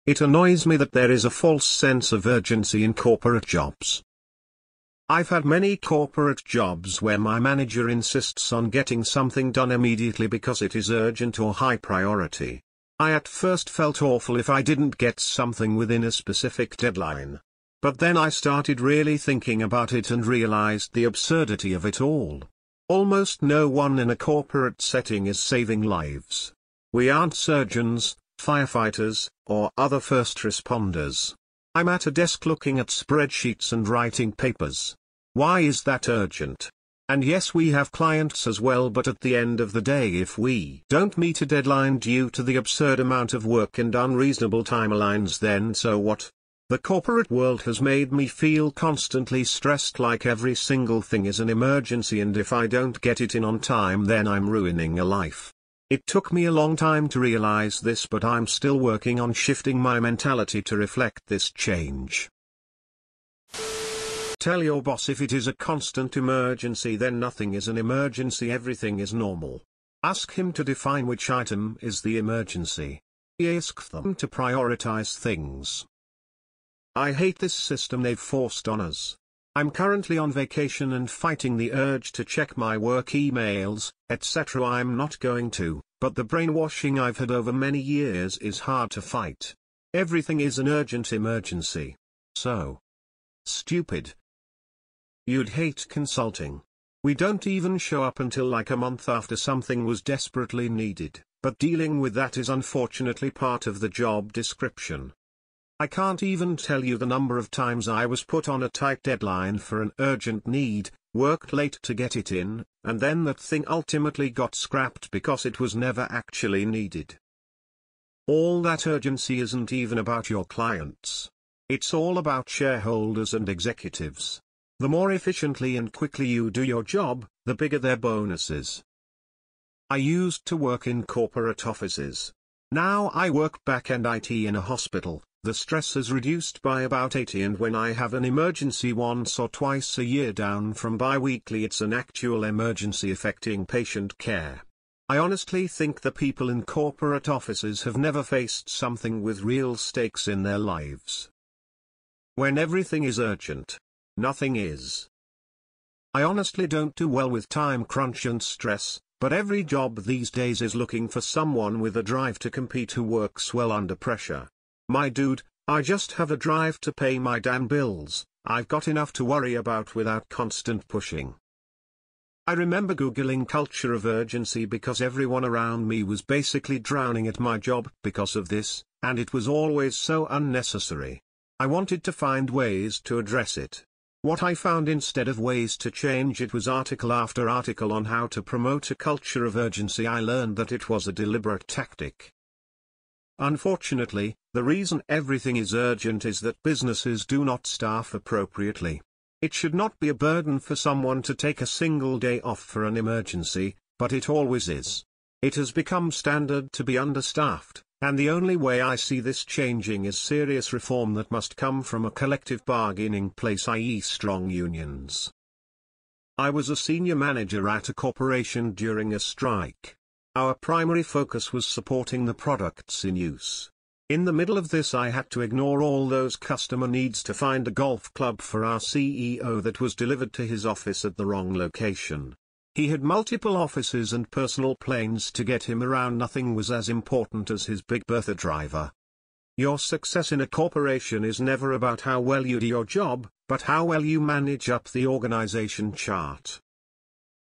It annoys me that there is a false sense of urgency in corporate jobs. I've had many corporate jobs where my manager insists on getting something done immediately because it is urgent or high priority. I at first felt awful if I didn't get something within a specific deadline. But then I started really thinking about it and realized the absurdity of it all. Almost no one in a corporate setting is saving lives. We aren't surgeons, firefighters, or other first responders. I'm at a desk looking at spreadsheets and writing papers. Why is that urgent? And yes, we have clients as well, but at the end of the day, if we don't meet a deadline due to the absurd amount of work and unreasonable timelines, then so what? The corporate world has made me feel constantly stressed, like every single thing is an emergency, and if I don't get it in on time, then I'm ruining a life. It took me a long time to realize this, but I'm still working on shifting my mentality to reflect this change. Tell your boss if it is a constant emergency, then nothing is an emergency, everything is normal. Ask him to define which item is the emergency. Ask them to prioritize things. I hate this system they've forced on us. I'm currently on vacation and fighting the urge to check my work emails, etc. I'm not going to, but the brainwashing I've had over many years is hard to fight. Everything is an urgent emergency. So stupid. You'd hate consulting. We don't even show up until like a month after something was desperately needed, but dealing with that is unfortunately part of the job description. I can't even tell you the number of times I was put on a tight deadline for an urgent need, worked late to get it in, and then that thing ultimately got scrapped because it was never actually needed. All that urgency isn't even about your clients. It's all about shareholders and executives. The more efficiently and quickly you do your job, the bigger their bonuses. I used to work in corporate offices. Now I work back-end IT in a hospital. The stress is reduced by about 80, and when I have an emergency once or twice a year down from bi-weekly, it's an actual emergency affecting patient care. I honestly think the people in corporate offices have never faced something with real stakes in their lives. When everything is urgent, nothing is. I honestly don't do well with time crunch and stress, but every job these days is looking for someone with a drive to compete who works well under pressure. My dude, I just have a drive to pay my damn bills. I've got enough to worry about without constant pushing. I remember Googling culture of urgency because everyone around me was basically drowning at my job because of this, and it was always so unnecessary. I wanted to find ways to address it. What I found instead of ways to change it was article after article on how to promote a culture of urgency. I learned that it was a deliberate tactic. Unfortunately, the reason everything is urgent is that businesses do not staff appropriately. It should not be a burden for someone to take a single day off for an emergency, but it always is. It has become standard to be understaffed, and the only way I see this changing is serious reform that must come from a collective bargaining place, i.e. strong unions. I was a senior manager at a corporation during a strike. Our primary focus was supporting the products in use. In the middle of this, I had to ignore all those customer needs to find a golf club for our CEO that was delivered to his office at the wrong location. He had multiple offices and personal planes to get him around. Nothing was as important as his Big Bertha driver. Your success in a corporation is never about how well you do your job, but how well you manage up the organization chart.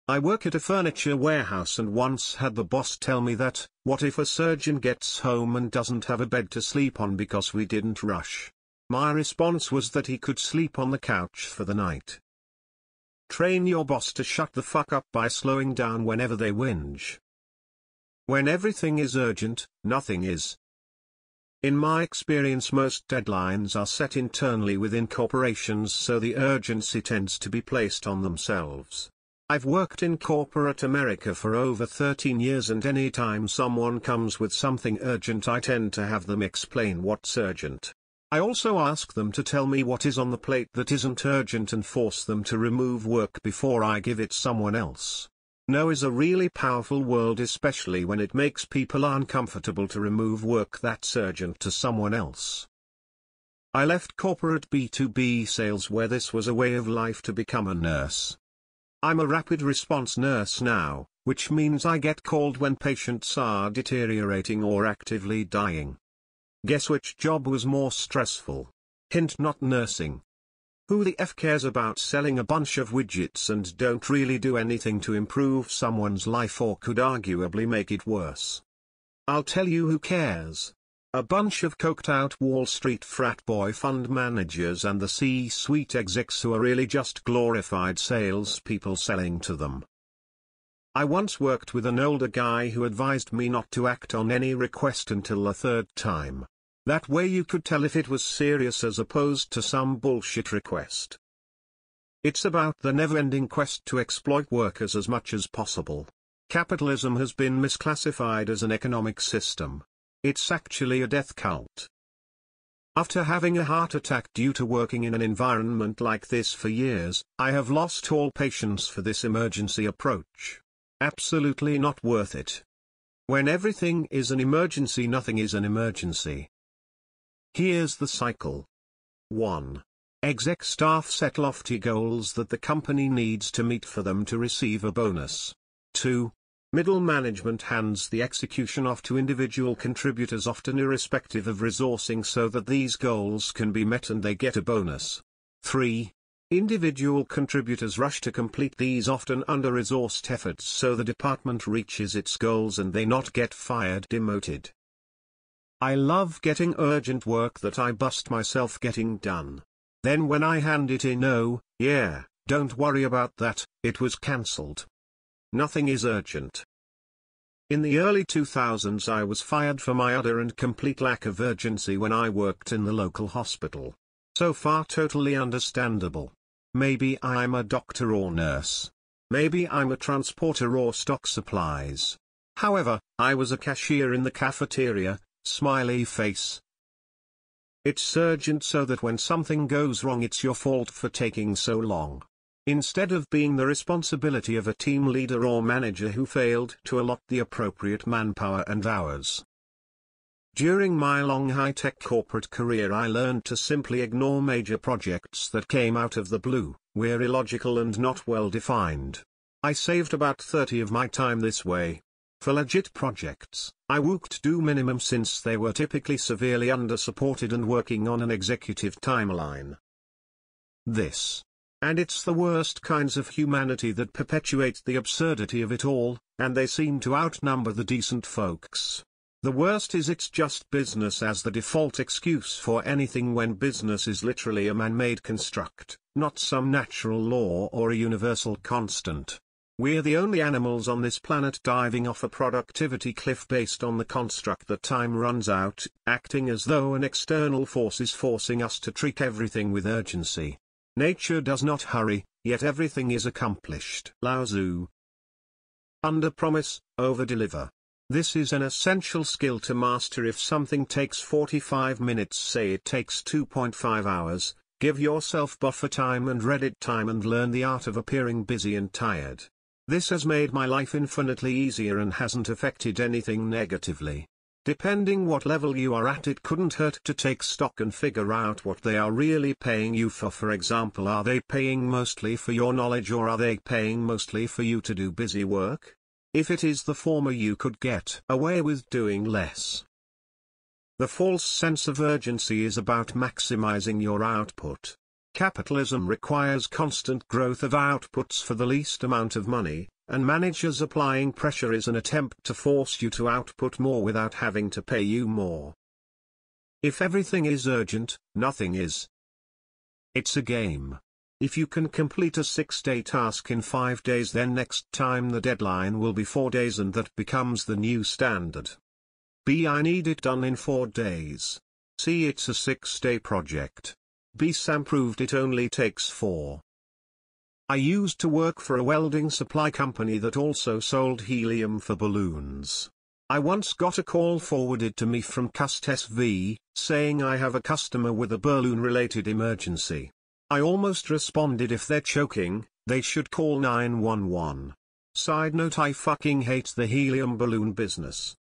I work at a furniture warehouse and once had the boss tell me that, what if a surgeon gets home and doesn't have a bed to sleep on because we didn't rush? My response was that he could sleep on the couch for the night. Train your boss to shut the fuck up by slowing down whenever they whinge. When everything is urgent, nothing is. In my experience, most deadlines are set internally within corporations, so the urgency tends to be placed on themselves. I've worked in corporate America for over 13 years, and anytime someone comes with something urgent, I tend to have them explain what's urgent. I also ask them to tell me what is on the plate that isn't urgent and force them to remove work before I give it someone else. No is a really powerful word, especially when it makes people uncomfortable to remove work that's urgent to someone else. I left corporate B2B sales where this was a way of life to become a nurse. I'm a rapid response nurse now, which means I get called when patients are deteriorating or actively dying. Guess which job was more stressful? Hint: not nursing. Who the F cares about selling a bunch of widgets and don't really do anything to improve someone's life or could arguably make it worse? I'll tell you who cares. A bunch of coked-out Wall Street frat boy fund managers and the C-suite execs who are really just glorified salespeople selling to them. I once worked with an older guy who advised me not to act on any request until the third time. That way you could tell if it was serious as opposed to some bullshit request. It's about the never-ending quest to exploit workers as much as possible. Capitalism has been misclassified as an economic system. It's actually a death cult. After having a heart attack due to working in an environment like this for years, I have lost all patience for this emergency approach. Absolutely not worth it. When everything is an emergency, nothing is an emergency. Here's the cycle. 1. Exec staff set lofty goals that the company needs to meet for them to receive a bonus. 2. Middle management hands the execution off to individual contributors, often irrespective of resourcing, so that these goals can be met and they get a bonus. 3. Individual contributors rush to complete these often under-resourced efforts so the department reaches its goals and they not get fired, demoted. I love getting urgent work that I bust myself getting done. Then when I hand it in, oh, yeah, don't worry about that, it was cancelled. Nothing is urgent. In the early 2000s I was fired for my utter and complete lack of urgency when I worked in the local hospital. So far totally understandable. Maybe I'm a doctor or nurse. Maybe I'm a transporter or stock supplies. However, I was a cashier in the cafeteria, smiley face. It's urgent so that when something goes wrong it's your fault for taking so long. Instead of being the responsibility of a team leader or manager who failed to allot the appropriate manpower and hours. During my long high-tech corporate career I learned to simply ignore major projects that came out of the blue, were illogical and not well defined. I saved about 30 of my time this way. For legit projects, I would do minimum since they were typically severely under-supported and working on an executive timeline. And it's the worst kinds of humanity that perpetuate the absurdity of it all, and they seem to outnumber the decent folks. The worst is it's just business as the default excuse for anything, when business is literally a man-made construct, not some natural law or a universal constant. We're the only animals on this planet diving off a productivity cliff based on the construct that time runs out, acting as though an external force is forcing us to treat everything with urgency. Nature does not hurry, yet everything is accomplished. Lao Tzu. Under-promise, over-deliver. This is an essential skill to master. If something takes 45 minutes, say it takes 2.5 hours, give yourself buffer time and Reddit time and learn the art of appearing busy and tired. This has made my life infinitely easier and hasn't affected anything negatively. Depending what level you are at, it couldn't hurt to take stock and figure out what they are really paying you for. For example, are they paying mostly for your knowledge or are they paying mostly for you to do busy work? If it is the former, you could get away with doing less. The false sense of urgency is about maximizing your output. Capitalism requires constant growth of outputs for the least amount of money, and managers applying pressure is an attempt to force you to output more without having to pay you more. If everything is urgent, nothing is. It's a game. If you can complete a 6-day task in 5 days, then next time the deadline will be 4 days and that becomes the new standard. B. I need it done in 4 days. C. It's a 6-day project. B. Sam proved it only takes 4. I used to work for a welding supply company that also sold helium for balloons. I once got a call forwarded to me from Cust SV, saying I have a customer with a balloon-related emergency. I almost responded, if they're choking, they should call 911. Side note: I fucking hate the helium balloon business.